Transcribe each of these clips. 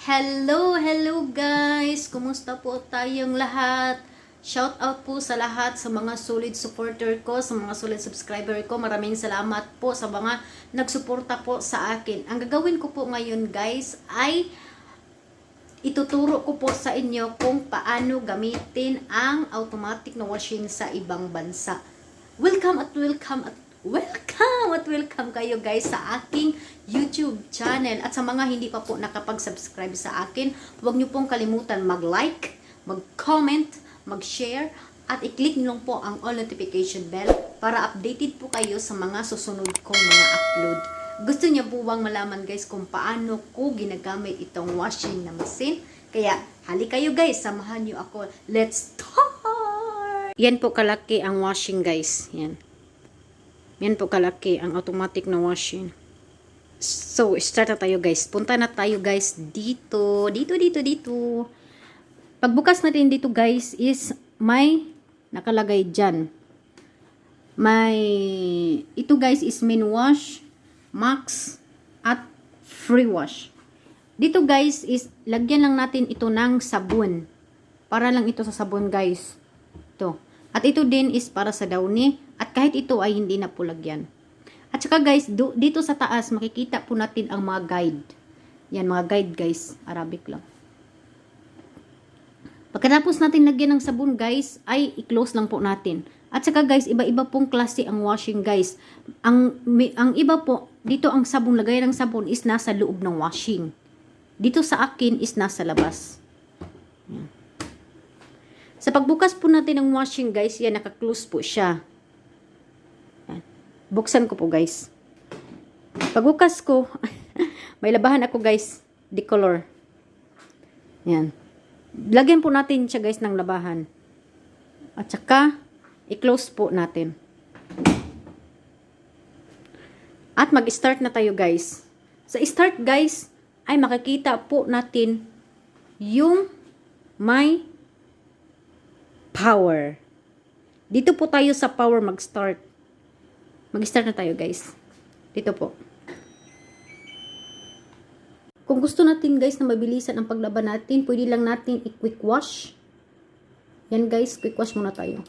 Hello guys! Kumusta po tayong lahat? Shout out po sa lahat sa mga solid supporter ko, sa mga solid subscriber ko. Maraming salamat po sa mga nagsuporta po sa akin. Ang gagawin ko po ngayon guys ay ituturo ko po sa inyo kung paano gamitin ang automatic na washing sa ibang bansa. Welcome kayo guys sa aking YouTube channel. At sa mga hindi pa po nakapag-subscribe sa akin, huwag niyo pong kalimutan mag-like, mag-comment, mag-share, at i-click niyo lang po ang all notification bell para updated po kayo sa mga susunod kong mga upload. Gusto niyo po bang malaman guys kung paano ko ginagamit itong washing na machine? Kaya hali kayo guys, samahan niyo ako. Let's start! Yan po kalaki ang washing guys. Yan po kalaki ang automatic na washing. So, start na tayo guys. Punta na tayo guys dito. Dito. Pagbukas natin dito guys is may nakalagay dyan. Ito guys is main wash, max, at free wash. Dito guys is lagyan lang natin ito ng sabon. Para lang ito sa sabon guys. Ito. At ito din is para sa downy. At kahit ito ay hindi na po lagyan. At saka guys, dito sa taas, makikita po natin ang mga guide. Yan, mga guide guys. Arabic lang. Pagkatapos natin lagyan ng sabon guys, ay i-close lang po natin. At saka guys, iba-iba pong klase ang washing guys. Ang iba po, dito ang sabon, lagayan ng sabon is nasa loob ng washing. Dito sa akin is nasa labas. Yan. Sa pagbukas po natin ng washing guys, yan, naka-close po siya. Yan. Buksan ko po guys. Pagbukas ko, may labahan ako guys, decolor. Yan. Lagyan po natin siya guys ng labahan. At saka, i-close po natin. At mag-start na tayo guys. Sa start guys, ay makikita po natin yung may power. Dito po tayo sa power mag-start. Mag-start na tayo guys. Dito po. Kung gusto natin guys na mabilisan ang paglaban natin, pwede lang natin i-quick wash. Yan guys, quick wash muna tayo.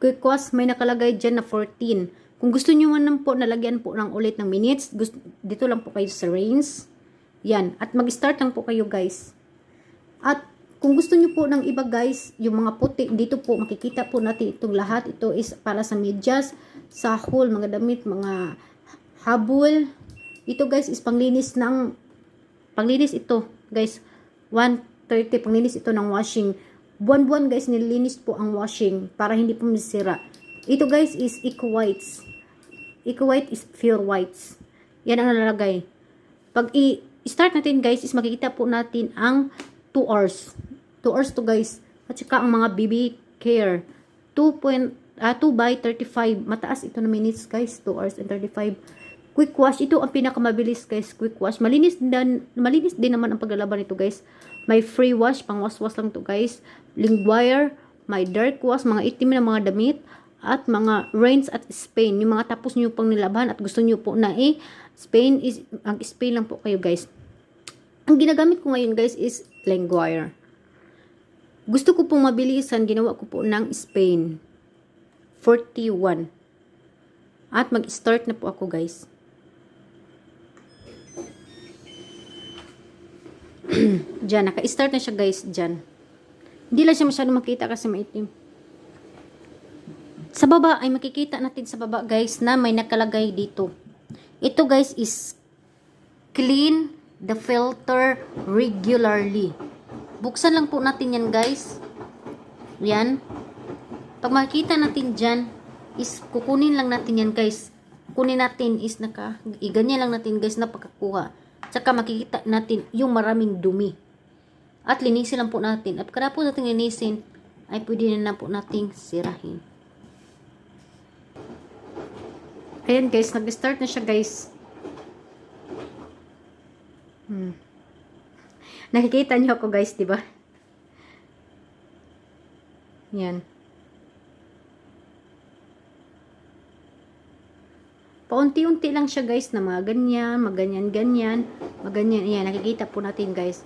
Quick wash, may nakalagay dyan na 14. Kung gusto nyo man po, nalagyan po ng ulit ng minutes, dito lang po kayo sa range. Yan. At mag-start lang po kayo guys. At kung gusto nyo po ng iba guys, yung mga puti, dito po makikita po natin itong lahat. Ito is para sa medyas, sahol, mga damit, mga habol. Ito guys is panglinis ito guys. 130 panglinis ito ng washing. Buwan-buwan guys nililinis po ang washing para hindi po masira. Ito guys is kuwait. Kuwait is pure whites. Yan ang nalalagay. Pag i-start natin guys is makikita po natin ang 2 hours. 2 hours to guys. At saka ang mga baby care. 2 by 35. Mataas ito na minutes guys. 2 hours and 35. Quick wash. Ito ang pinakamabilis guys. Quick wash. Malinis din naman ang paglalaban nito guys. May free wash. Pang wash-wash lang to guys. Lingwire. May dark wash. Mga itim na mga damit. At mga rinse at stain. Yung mga tapos nyo pang nilaban at gusto nyo po na stain lang po kayo guys. Ang ginagamit ko ngayon guys is lingwire. Gusto ko pong mabilisan, ginawa ko po ng Spain. 41. At mag-start na po ako guys. Diyan, naka-start na siya guys, diyan. Hindi lang siya masyadong makita kasi maitim. Sa baba ay makikita natin sa baba guys na may nakalagay dito. Ito guys is clean the filter regularly. Buksan lang po natin yan guys. Yan. Pag makikita natin dyan, is kukunin lang natin yan guys. Kunin natin is iganyan lang natin guys na pagkakuha. Tsaka makikita natin yung maraming dumi. At linisin lang po natin. At kada po natin linisin, ay pwede na po nating sirahin. Ayan guys, nag-start na siya guys. Nakikita niyo ako guys, di ba? Yan. Paunti-unti lang siya guys na mga ganyan, maganyan-ganyan, maganyan. Ayan, nakikita po natin guys.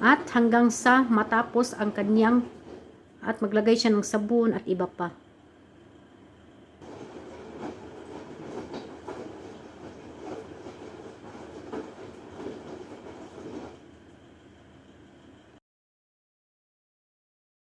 At hanggang sa matapos ang kanyang at maglagay siya ng sabon at iba pa.